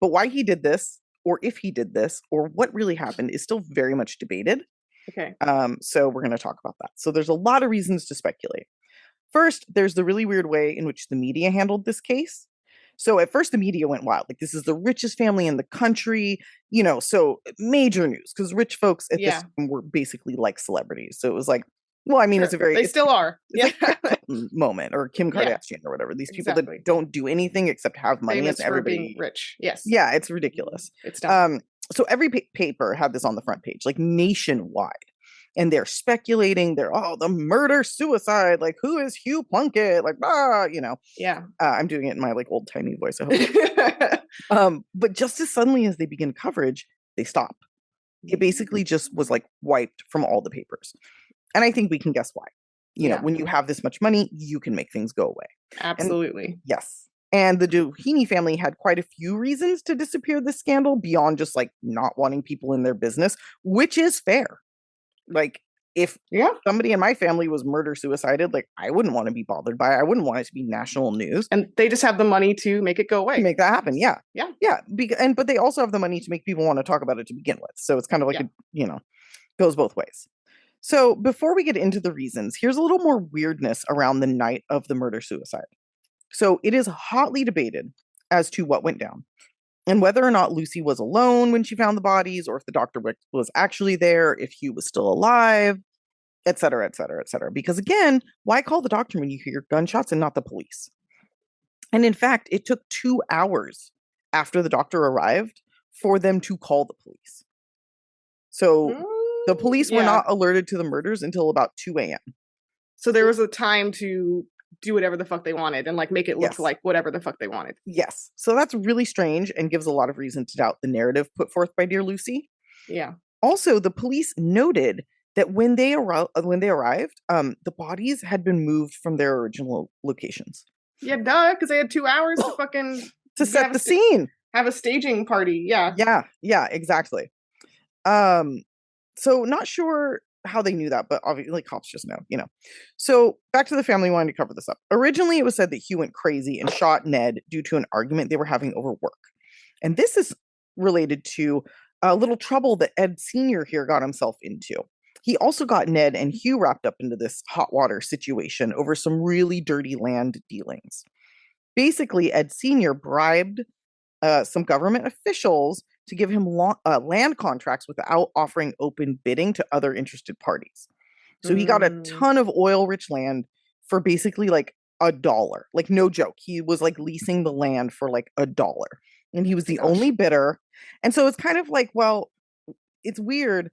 But why he did this, or if he did this, or what really happened is still very much debated.
Okay.
So we're going to talk about that. So there's a lot of reasons to speculate. First, there's the really weird way in which the media handled this case. So at first the media went wild. Like, this is the richest family in the country, you know, so major news, because rich folks at this time were basically like celebrities. So it was like, well, I mean, it's a very...
They still are.
Yeah. Moment, or Kim Kardashian or whatever. These people that don't do anything except have money.
Famous
and everybody
for being rich. Yes.
Yeah, it's ridiculous.
It's dumb.
So every paper had this on the front page, like nationwide. And they're speculating, the murder, suicide, like, who is Hugh Plunkett? Like, you know.
Yeah.
I'm doing it in my, like, old-timey voice, I hope. But just as suddenly as they begin coverage, they stop. It basically just was like wiped from all the papers. And I think we can guess why. You know, when you have this much money, you can make things go away.
Absolutely.
And, yes. And the Doheny family had quite a few reasons to disappear this scandal beyond just like not wanting people in their business, which is fair. Like, if somebody in my family was murder-suicided, like, I wouldn't want to be bothered by it. I wouldn't want it to be national news.
And they just have the money to make it go away.
To make that happen, yeah.
Yeah.
Yeah. But they also have the money to make people want to talk about it to begin with. So it's kind of like, goes both ways. So before we get into the reasons, here's a little more weirdness around the night of the murder-suicide. So it is hotly debated as to what went down and whether or not Lucy was alone when she found the bodies, or if the doctor was actually there, if Hugh was still alive, et cetera, et cetera, et cetera. Because again, why call the doctor when you hear gunshots and not the police? And in fact, it took 2 hours after the doctor arrived for them to call the police. So the police were not alerted to the murders until about 2 a.m.
So there was a time to do whatever the fuck they wanted and like make it look like whatever the fuck they wanted.
Yes. So that's really strange and gives a lot of reason to doubt the narrative put forth by Dear Lucy.
Yeah.
Also, the police noted that when they arrived, the bodies had been moved from their original locations.
Yeah, duh, because they had 2 hours to fucking
to set the scene.
Have a staging party. Yeah.
Yeah, exactly. So not sure how they knew that, but obviously cops just know. So back to the family wanting to cover this up. Originally, it was said that Hugh went crazy and shot Ned due to an argument they were having over work. And this is related to a little trouble that Ed Sr. here got himself into. He also got Ned and Hugh wrapped up into this hot water situation over some really dirty land dealings. Basically, Ed Sr. bribed some government officials to give him land contracts without offering open bidding to other interested parties. So he got a ton of oil-rich land for basically like $1. Like, no joke. He was like leasing the land for like $1. And he was the only bidder. And so it's kind of like, well, it's weird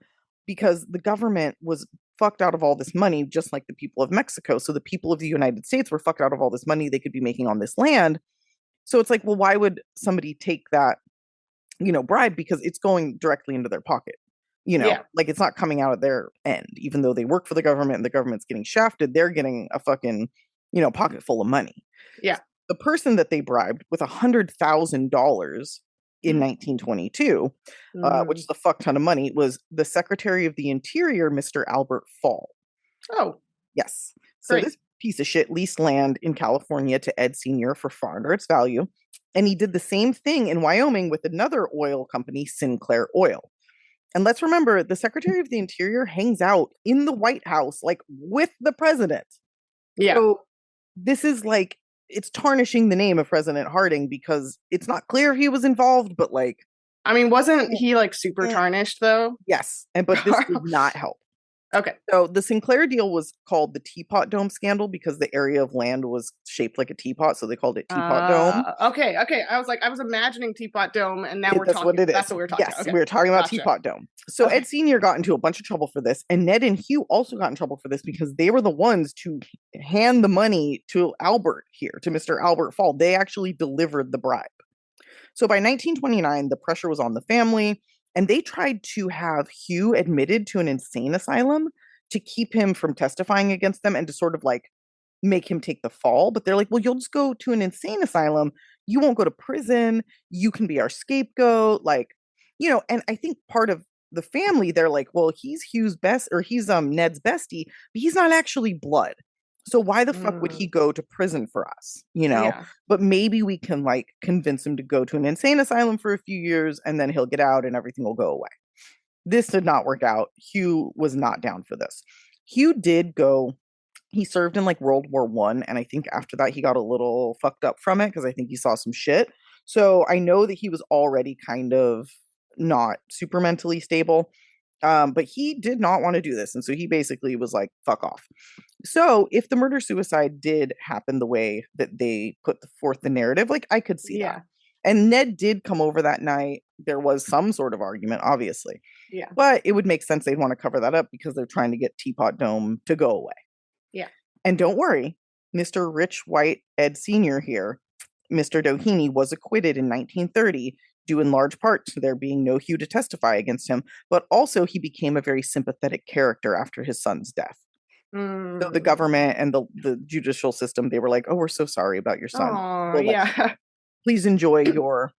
because the government was fucked out of all this money, just like the people of Mexico. So the people of the United States were fucked out of all this money they could be making on this land. So it's like, well, why would somebody take that, bribe? Because it's going directly into their pocket. Like, it's not coming out of their end, even though they work for the government and the government's getting shafted. They're getting a fucking, pocket full of money.
Yeah.
The person that they bribed with $100,000 in 1922, which is a fuck ton of money, was the Secretary of the Interior, Mr. Albert Fall.
Oh.
Yes. So this piece of shit leased land in California to Ed Sr. for far under its value. And he did the same thing in Wyoming with another oil company, Sinclair Oil. And let's remember, the Secretary of the Interior hangs out in the White House, like, with the president.
Yeah.
So this is like, it's tarnishing the name of President Harding because it's not clear he was involved, but like...
I mean, wasn't he like super tarnished though?
Yes. But this did not help.
Okay.
So the Sinclair deal was called the Teapot Dome scandal because the area of land was shaped like a teapot, so they called it Teapot Dome.
Okay. I was imagining Teapot Dome, and now
That's what it is.
That's what we're talking
about.
Okay.
We're talking about Teapot Dome. So Ed Sr. got into a bunch of trouble for this, and Ned and Hugh also got in trouble for this because they were the ones to hand the money to Albert here, to Mr. Albert Fall. They actually delivered the bribe. So by 1929, the pressure was on the family, and they tried to have Hugh admitted to an insane asylum to keep him from testifying against them and to sort of like make him take the fall. But they're like, well, you'll just go to an insane asylum. You won't go to prison. You can be our scapegoat. Like, and I think part of the family, they're like, well, he's Hugh's best, or he's Ned's bestie, but he's not actually blood. So why the fuck would he go to prison for us? But maybe we can like convince him to go to an insane asylum for a few years and then he'll get out and everything will go away. This did not work out. Hugh was not down for this. Hugh did go, he served in like World War I, and I think after that he got a little fucked up from it because I think he saw some shit. So I know that he was already kind of not super mentally stable, but he did not want to do this. And so he basically was like, fuck off. So if the murder-suicide did happen the way that they put forth the narrative, like I could see that. And Ned did come over that night. There was some sort of argument, obviously.
Yeah.
But it would make sense they'd want to cover that up because they're trying to get Teapot Dome to go away.
Yeah.
And don't worry, Mr. Rich White Ed Sr. here, Mr. Doheny, was acquitted in 1930 due in large part to there being no Hugh to testify against him, but also he became a very sympathetic character after his son's death. So the government and the judicial system, they were like, oh, we're so sorry about your son.
Oh, yeah.
Please enjoy your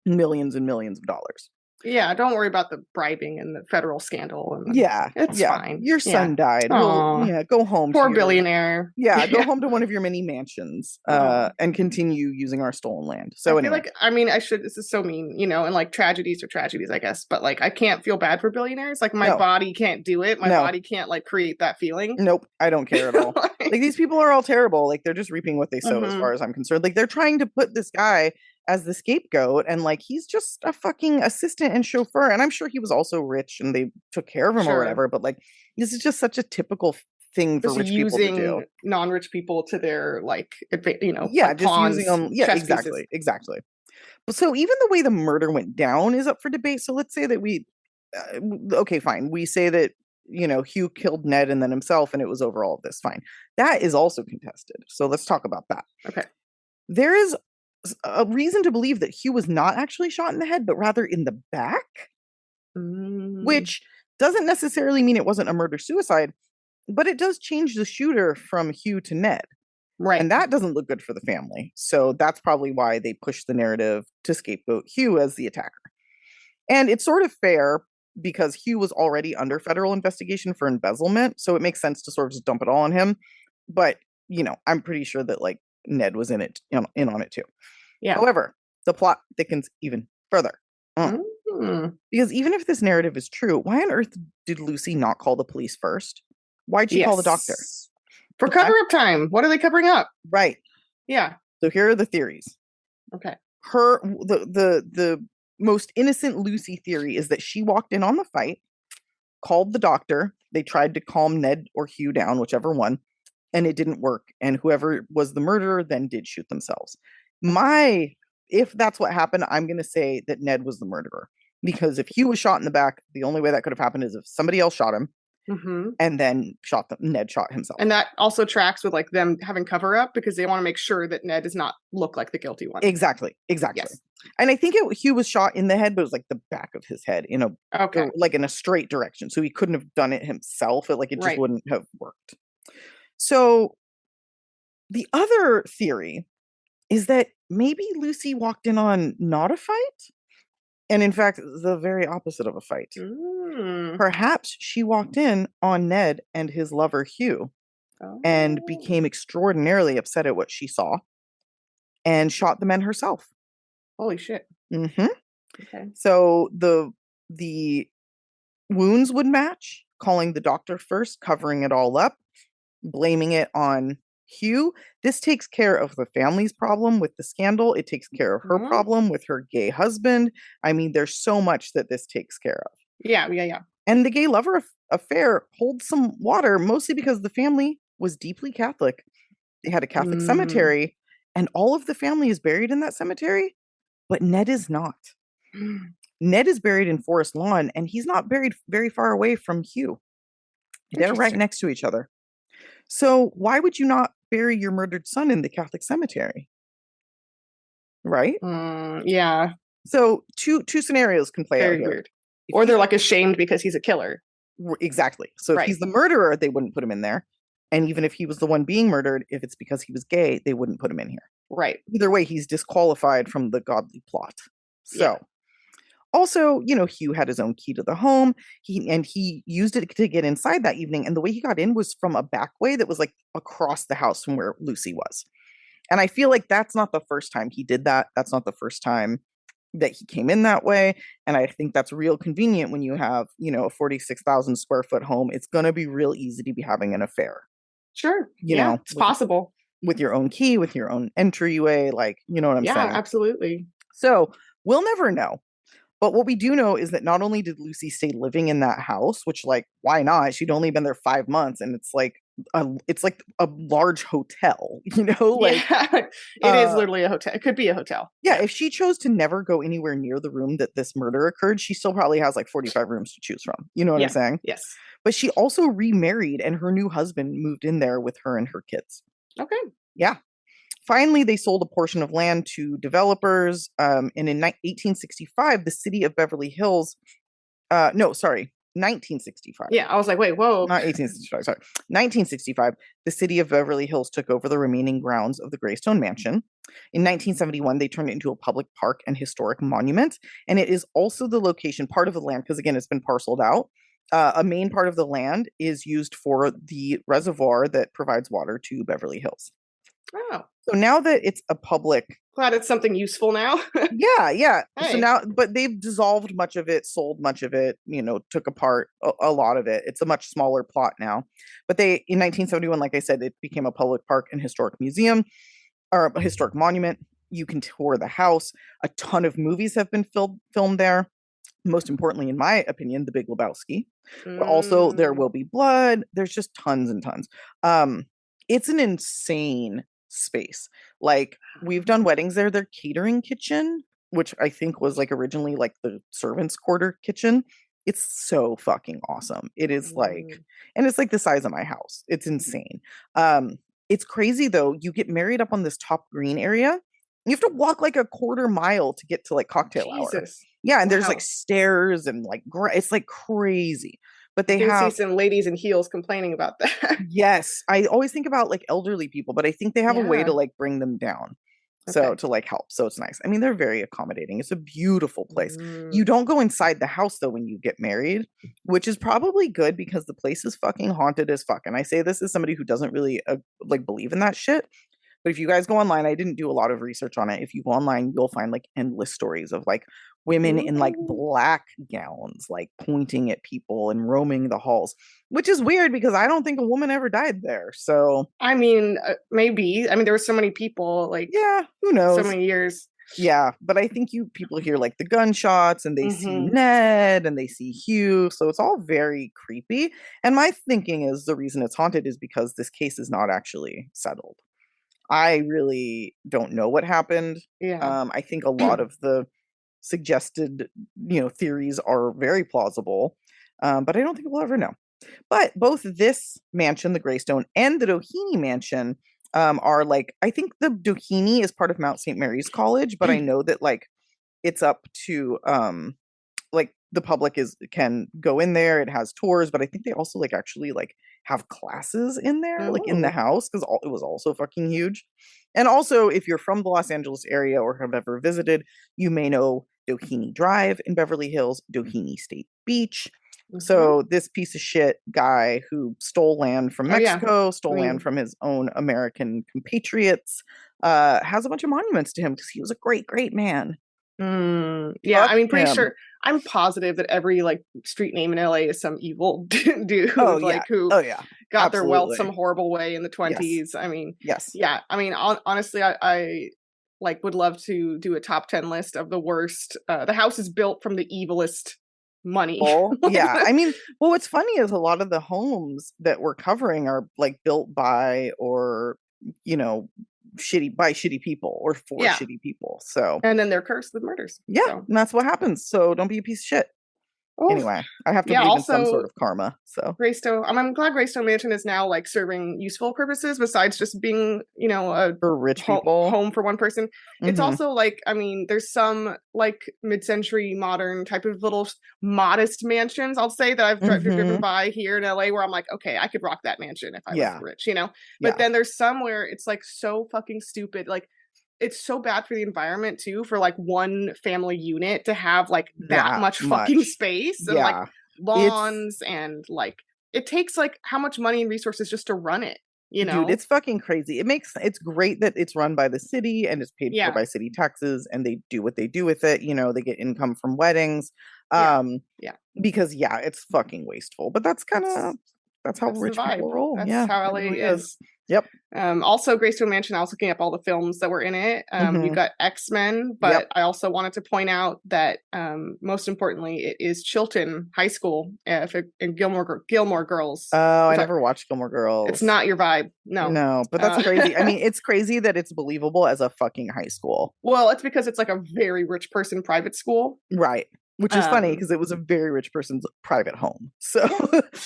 millions and millions of dollars.
Yeah, don't worry about the bribing and the federal scandal. And it's fine.
Your son died. Well, go home.
Poor billionaire.
Go home to one of your many mansions and continue using our stolen land. So anyway.
This is so mean, and like tragedies are tragedies, I guess. But like, I can't feel bad for billionaires. Like my body can't do it. My body can't like create that feeling.
Nope. I don't care at all. Like these people are all terrible. Like they're just reaping what they sow as far as I'm concerned. Like they're trying to put this guy as the scapegoat, and like he's just a fucking assistant and chauffeur, and I'm sure he was also rich and they took care of him or whatever, but like this is just such a typical thing for rich people to do.
Non-rich people to their like just
using them. Exactly. But so even the way the murder went down is up for debate. So let's say that we say that Hugh killed Ned and then himself and it was over all of this. Fine, that is also contested, so let's talk about that.
Okay.
There is a reason to believe that Hugh was not actually shot in the head, but rather in the back, which doesn't necessarily mean it wasn't a murder-suicide, but it does change the shooter from Hugh to Ned.
Right.
And that doesn't look good for the family. So that's probably why they pushed the narrative to scapegoat Hugh as the attacker. And it's sort of fair because Hugh was already under federal investigation for embezzlement. So it makes sense to sort of just dump it all on him. But, I'm pretty sure that like Ned was in on it too.
Yeah.
However, the plot thickens even further. Because even if this narrative is true, why on earth did Lucy not call the police first? Why'd she call the doctor?
For cover-up time. What are they covering up?
Right.
Yeah.
So here are the theories.
Okay.
The most innocent Lucy theory is that she walked in on the fight, called the doctor. They tried to calm Ned or Hugh down, whichever one. And it didn't work. And whoever was the murderer then did shoot themselves. If that's what happened, I'm going to say that Ned was the murderer. Because if Hugh was shot in the back, the only way that could have happened is if somebody else shot him and then Ned shot himself.
And that also tracks with like them having cover up because they want to make sure that Ned does not look like the guilty one.
Exactly. Yes. And I think Hugh was shot in the head, but it was like the back of his head in a straight direction. So he couldn't have done it himself. It just wouldn't have worked. So the other theory is that maybe Lucy walked in on not a fight, and in fact, the very opposite of a fight. Perhaps she walked in on Ned and his lover Hugh and became extraordinarily upset at what she saw and shot the men herself.
Holy shit.
Okay. So the wounds would match, calling the doctor first, covering it all up, blaming it on Hugh. This takes care of the family's problem with the scandal. It takes care of her problem with her gay husband. I mean, there's so much that this takes care of.
Yeah.
And the gay lover affair holds some water, mostly because the family was deeply Catholic. They had a Catholic cemetery, and all of the family is buried in that cemetery, but Ned is not. Ned is buried in Forest Lawn, and he's not buried very far away from Hugh. They're right next to each other. So why would you not bury your murdered son in the Catholic cemetery? Right?
Yeah.
So two scenarios can play out here.
Weird. Or they're like ashamed because he's a killer.
Exactly. So if he's the murderer, they wouldn't put him in there. And even if he was the one being murdered, if it's because he was gay, they wouldn't put him in here.
Right.
Either way, he's disqualified from the godly plot. So also, Hugh had his own key to the home. He used it to get inside that evening. And the way he got in was from a back way that was like across the house from where Lucy was. And I feel like that's not the first time he did that. That's not the first time that he came in that way. And I think that's real convenient when you have, a 46,000 square foot home. It's going to be real easy to be having an affair.
Sure. It's possible.
With your own key, with your own entryway, like, you know what I'm saying?
Yeah, absolutely.
So we'll never know. But what we do know is that not only did Lucy stay living in that house, which, like, why not? She'd only been there 5 months, and it's like a large hotel, Like,
it is literally a hotel. It could be a hotel.
Yeah, if she chose to never go anywhere near the room that this murder occurred, she still probably has like 45 rooms to choose from. You know what I'm saying?
Yes.
But she also remarried, and her new husband moved in there with her and her kids.
Okay.
Yeah. Finally, they sold a portion of land to developers. And in 1865, the city of Beverly Hills, 1965.
Yeah, I was like, wait, whoa.
Not 1865, sorry. 1965, the city of Beverly Hills took over the remaining grounds of the Greystone Mansion. In 1971, they turned it into a public park and historic monument. And it is also the location, part of the land, because again, it's been parceled out. A main part of the land is used for the reservoir that provides water to Beverly Hills.
Oh.
So now that it's a public...
Glad it's something useful now.
Yeah.
Hey.
So now, but they've dissolved much of it, sold much of it, took apart a lot of it. It's a much smaller plot now. But in 1971, like I said, it became a public park and historic museum, or a historic monument. You can tour the house. A ton of movies have been filmed there. Most importantly, in my opinion, The Big Lebowski. But also, There Will Be Blood. There's just tons and tons. It's an insane space. Like, we've done weddings there. Their catering kitchen, which I think was like originally like the servants' quarter kitchen, it's so fucking awesome. It is like, and it's like the size of my house. It's insane. It's crazy though. You get married up on this top green area. You have to walk like a quarter mile to get to like cocktail hour. Yeah, and there's like stairs and like it's like crazy. But they have
see some ladies in heels complaining about that.
Yes, I always think about like elderly people, but I think they have a way to like bring them down. So to like help. So it's nice. I mean, they're very accommodating. It's a beautiful place. You don't go inside the house though when you get married, which is probably good because the place is fucking haunted as fuck. And I say this as somebody who doesn't really like believe in that shit. But if you guys go online, I didn't do a lot of research on it. If you go online, you'll find like endless stories of like women in like black gowns, like pointing at people and roaming the halls, which is weird because I don't think a woman ever died there. So,
I mean, maybe. I mean, there were so many people, like,
yeah, who knows?
So many years.
Yeah, but I think people hear like the gunshots and they see Ned and they see Hugh. So it's all very creepy. And my thinking is the reason it's haunted is because this case is not actually settled. I really don't know what happened.
Yeah.
I think a lot of the suggested, theories are very plausible, but I don't think we'll ever know. But both this mansion, the Greystone, and the Doheny Mansion are like, I think the Doheny is part of Mount St. Mary's College, but I know that like it's up to like the public can go in there. It has tours, but I think they also like actually like have classes in there, like in the house, because it was also fucking huge. And also, if you're from the Los Angeles area or have ever visited, you may know Doheny Drive in Beverly Hills, Doheny State Beach. So this piece of shit guy who stole land from Mexico, stole land from his own American compatriots, has a bunch of monuments to him because he was a great, great man.
Yeah, I mean, pretty sure. I'm positive that every like street name in LA is some evil dude who got their wealth some horrible way in the 20s.
Yes.
I mean,
yes.
Yeah. I mean, honestly, I like would love to do a top 10 list of the worst. The house is built from the evilest money.
Yeah. I mean, well, what's funny is a lot of the homes that we're covering are like built by or, shitty people or for shitty people. So,
and then they're cursed with murders.
Yeah, so. And that's what happens. So don't be a piece of shit. Anyway, I have to believe in some sort of karma. So
Greystone, I'm glad Greystone Mansion is now like serving useful purposes besides just being, a
for rich people
home for one person. It's also like, I mean, there's some like mid-century modern type of little modest mansions, I'll say, that I've driven by here in LA where I'm like, okay, I could rock that mansion if I was rich, But then there's some where it's like so fucking stupid, like it's so bad for the environment too, for like one family unit to have like that much fucking space and like lawns and like it takes like how much money and resources just to run it,
Dude, it's fucking crazy. It's great that it's run by the city and it's paid for by city taxes and they do what they do with it. They get income from weddings. Because it's fucking wasteful, but that's how rich people roll.
That's how LA really is.
Yep.
Also, Greystone Mansion, I was looking up all the films that were in it. You've got X-Men, but I also wanted to point out that most importantly, it is Chilton High School and Gilmore Girls.
Oh, I never watched Gilmore Girls.
It's not your vibe. No,
but that's crazy. I mean, it's crazy that it's believable as a fucking high school.
Well, it's because it's like a very rich person private school.
Right. Which is funny because it was a very rich person's private home. So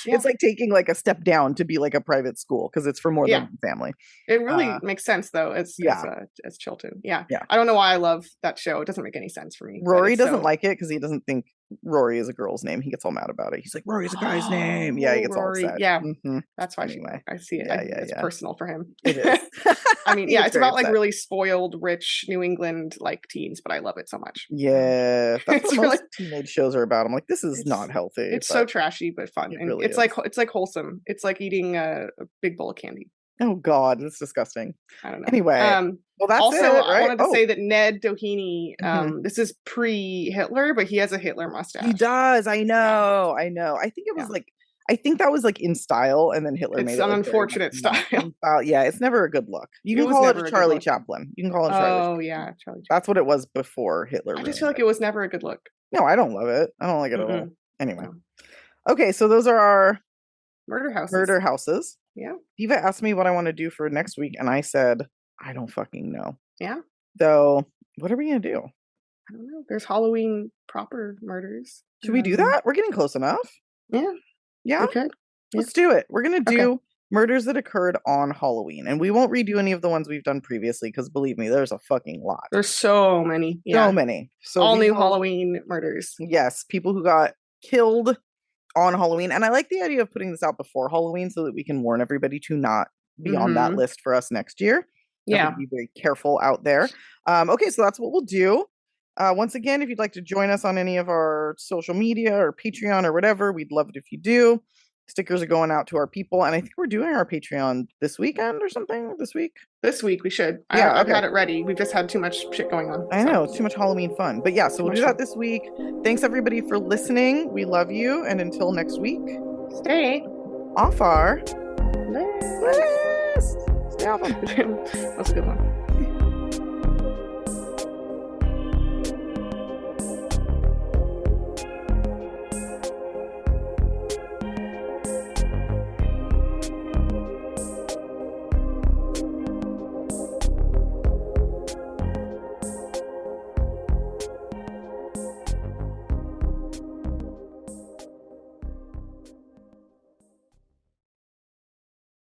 Yeah.
it's like taking like a step down to be like a private school because it's for more than one family.
It really makes sense though as Chilton. Yeah. I don't know why I love that show. It doesn't make any sense for me.
Rory doesn't like it because he doesn't think Rory is a girl's name. He gets all mad about it. He's like, Rory's a guy's name. Yeah, he gets
Rory.
all upset.
Yeah.
Mm-hmm.
That's why I see it. It's personal for him.
It is.
I mean, it's about like really spoiled, rich New England like teens, but I love it so much.
Yeah. That's what most teenage shows are about. I'm like, this is not healthy.
It's so trashy but fun. And really it's like wholesome. It's like eating a big bowl of candy.
Oh God, that's disgusting.
I don't know.
Anyway, well, that's
also,
it, right?
I wanted to say that Ned Doheny, this is pre-Hitler, but he has a Hitler mustache.
He does. I know. I think it was I think that was like in style, and then Hitler made it.
It's an unfortunate style.
Yeah, it's never a good look. You can call it a Charlie Chaplin. You can call it Charlie.
Oh yeah, Charlie.
That's what it was before Hitler.
I just feel like it was never a good look.
No, I don't love it. I don't like it at all. Anyway, okay, so those are our
murder houses. Yeah.
Diva asked me what I want to do for next week, and I said I don't fucking know.
Yeah.
So what are we gonna do?
I don't know. There's Halloween proper murders.
Should we do that? We're getting close enough.
Yeah.
Yeah.
Okay.
Let's do it. We're gonna do murders that occurred on Halloween, and we won't redo any of the ones we've done previously because believe me, there's a fucking lot.
There's so many.
So many. So
all new Halloween murders.
Yes, people who got killed on Halloween, and I like the idea of putting this out before Halloween so that we can warn everybody to not be on that list for us next year.
Yeah.
Be very careful out there. Okay, so that's what we'll do. Once again, if you'd like to join us on any of our social media or Patreon or whatever, we'd love it if you do. Stickers are going out to our people, and I think we're doing our Patreon this weekend or something this week.
This week we should.
Yeah,
I've had it ready. We've just had too much shit going on.
I know, it's too much Halloween fun. But yeah, so we'll do that this week. Thanks everybody for listening. We love you, and until next week,
stay
off our
list.
Stay off them.
That's a good one.